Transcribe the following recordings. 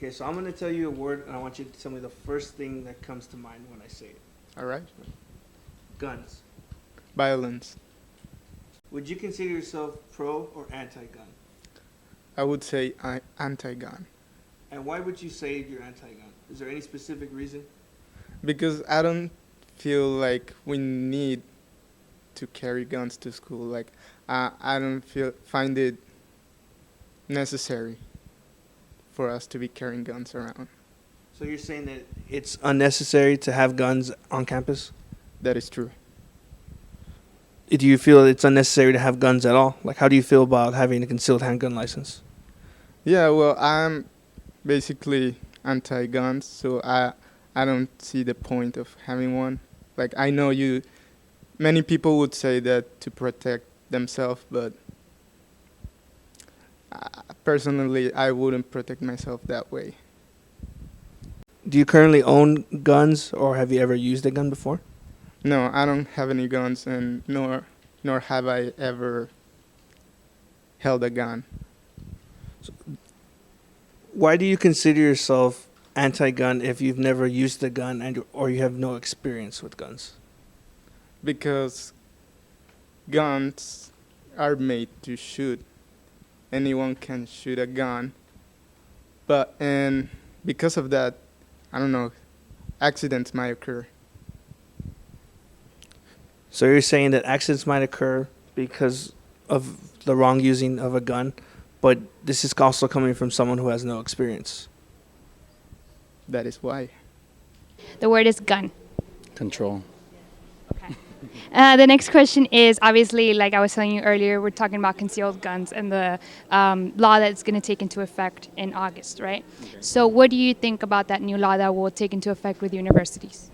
Okay, so I'm going to tell you a word, and I want you to tell me the first thing that comes to mind when I say it. All right. Guns. Violence. Would you consider yourself pro or anti-gun? I would say anti-gun And why would you say you're anti-gun? Is there any specific reason? because I don't feel like we need to carry guns to school. Like I don't find it necessary for us to be carrying guns around. So you're saying that it's unnecessary to have guns on campus? That is true. Do you feel it's unnecessary to have guns at all? Like, how do you feel about having a concealed handgun license? Yeah, well, I'm basically anti-guns, so I don't see the point of having one. Like I know many people would say that to protect themselves, but personally, I wouldn't protect myself that way. Do you currently own guns, or have you ever used a gun before? No, I don't have any guns, and nor have I ever held a gun. Why do you consider yourself anti-gun if you've never used a gun or you have no experience with guns? Because guns are made to shoot. Anyone can shoot a gun, and because of that, I don't know, accidents might occur. So you're saying that accidents might occur because of the wrong using of a gun, but this is also coming from someone who has no experience. That is why. The word is gun. Control. Okay. The next question is obviously, like I was telling you earlier, we're talking about concealed guns and the law that's going to take into effect in August, right? Okay. So what do you think about that new law that will take into effect with universities?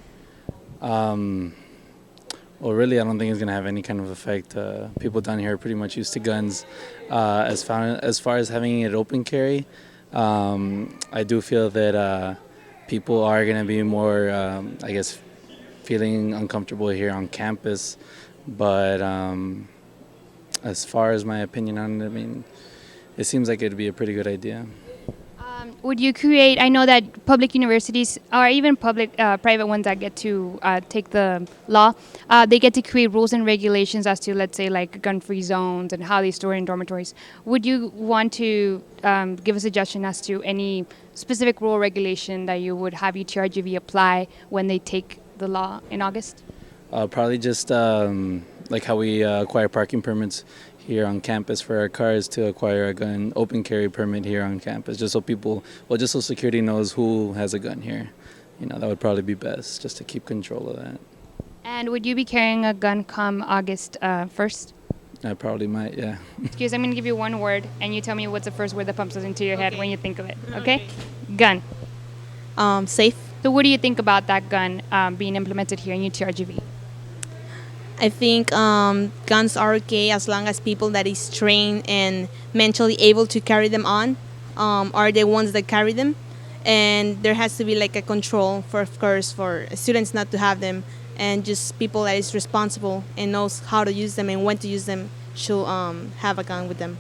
Well, really, I don't think it's going to have any kind of effect. People down here are pretty much used to guns. As far as having it open carry, I do feel that people are going to be more, I guess, feeling uncomfortable here on campus. But as far as my opinion on it, I mean, it seems like it'd be a pretty good idea. Would you create, I know that public universities or even private ones that get to take the law, they get to create rules and regulations as to, let's say, like gun-free zones and how they store in dormitories. Would you want to give a suggestion as to any specific rule or regulation that you would have UTRGV apply when they take the law in August? Probably just like how we acquire parking permits here on campus for our cars, to acquire a gun open carry permit here on campus, just so security knows who has a gun here. You know, that would probably be best, just to keep control of that. And would you be carrying a gun come August 1st? I probably might, yeah. Excuse, I'm going to give you one word, and you tell me what's the first word that pops into your head when you think of it, okay? Gun. Safe. So what do you think about that gun being implemented here in UTRGV? I think guns are okay as long as people that is trained and mentally able to carry them on are the ones that carry them. And there has to be like a control, of course, for students not to have them, and just people that is responsible and knows how to use them and when to use them should have a gun with them.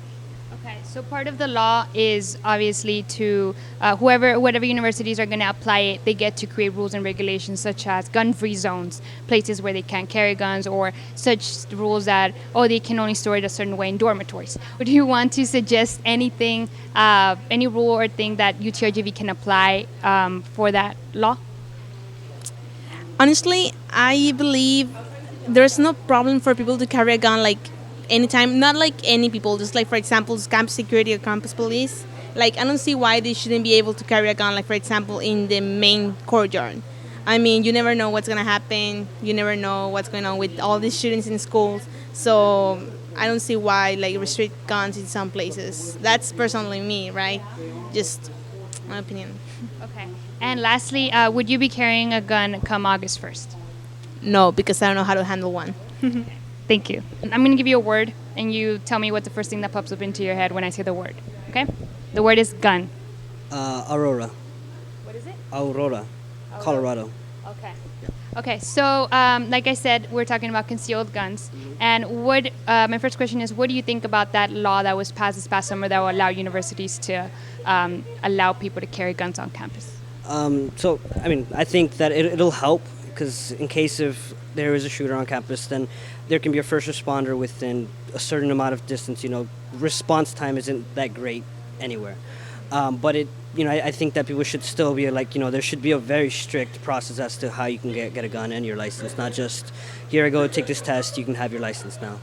Okay, so part of the law is obviously to whatever universities are going to apply it, they get to create rules and regulations such as gun-free zones, places where they can't carry guns, or such rules that, they can only store it a certain way in dormitories. Would you want to suggest anything, any rule or thing that UTRGV can apply for that law? Honestly, I believe there's no problem for people to carry a gun like anytime, not like any people, just like, for example, campus security or campus police. Like, I don't see why they shouldn't be able to carry a gun, like, for example, in the main courtyard. I mean, you never know what's going to happen. You never know what's going on with all these students in schools. So I don't see why, like, restrict guns in some places. That's personally me, right? Just my opinion. Okay. And lastly, would you be carrying a gun come August 1st? No, because I don't know how to handle one. Thank you. I'm going to give you a word, and you tell me what the first thing that pops up into your head when I say the word. Okay? The word is gun. Aurora. What is it? Aurora, Colorado. Okay. Okay, so like I said, we're talking about concealed guns. And what my first question is, what do you think about that law that was passed this past summer that will allow universities to allow people to carry guns on campus? So, I mean, I think that it'll help because in case if there is a shooter on campus, then there can be a first responder within a certain amount of distance. You know, response time isn't that great anywhere. But I think that people should still be like, there should be a very strict process as to how you can get a gun and your license. Not just, here I go, take this test, you can have your license now.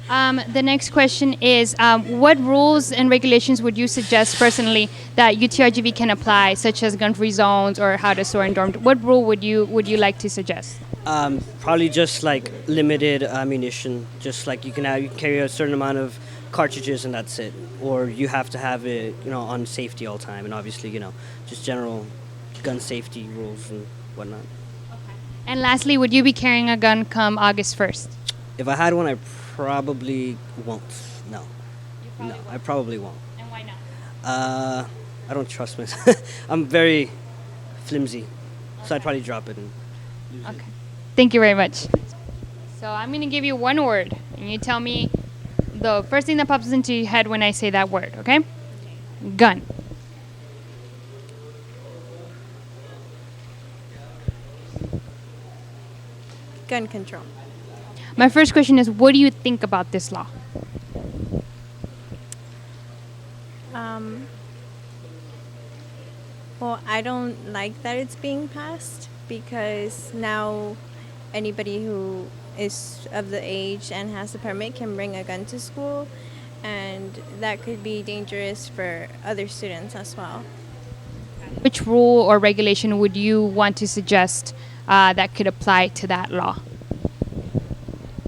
The next question is, what rules and regulations would you suggest personally that UTRGV can apply, such as gun-free zones or how to store and dorm? What rule would you like to suggest? Probably just like limited ammunition. Just like you can carry a certain amount of cartridges and that's it. Or you have to have it, on safety all the time. And obviously, just general gun safety rules and whatnot. And lastly, would you be carrying a gun come August 1st? If I had one, I probably won't. No. No, I probably won't. And why not? I don't trust myself. I'm very flimsy. So I'd probably drop it. Okay. Thank you very much. So I'm going to give you one word, and you tell me the first thing that pops into your head when I say that word, okay? Gun. Gun control. My first question is, what do you think about this law? Well, I don't like that it's being passed because now anybody who is of the age and has a permit can bring a gun to school, and that could be dangerous for other students as well. Which rule or regulation would you want to suggest that could apply to that law?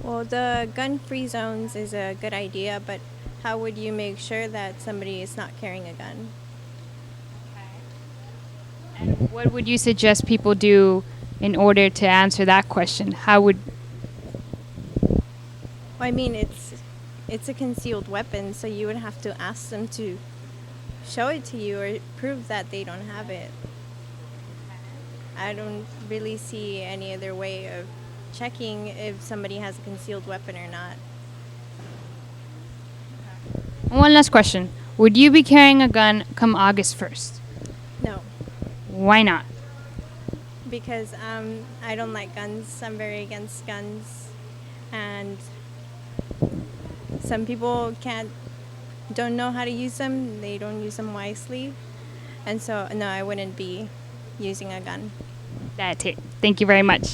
Well, the gun-free zones is a good idea, but how would you make sure that somebody is not carrying a gun? And what would you suggest people do in order to answer that question? How would... Well, I mean, it's a concealed weapon, so you would have to ask them to show it to you or prove that they don't have it. I don't really see any other way of checking if somebody has a concealed weapon or not. One last question. Would you be carrying a gun come August 1st? No, Why not? because I don't like guns. I'm very against guns, and some people don't know how to use them. They don't use them wisely, and so no, I wouldn't be using a gun. That's it. Thank you very much.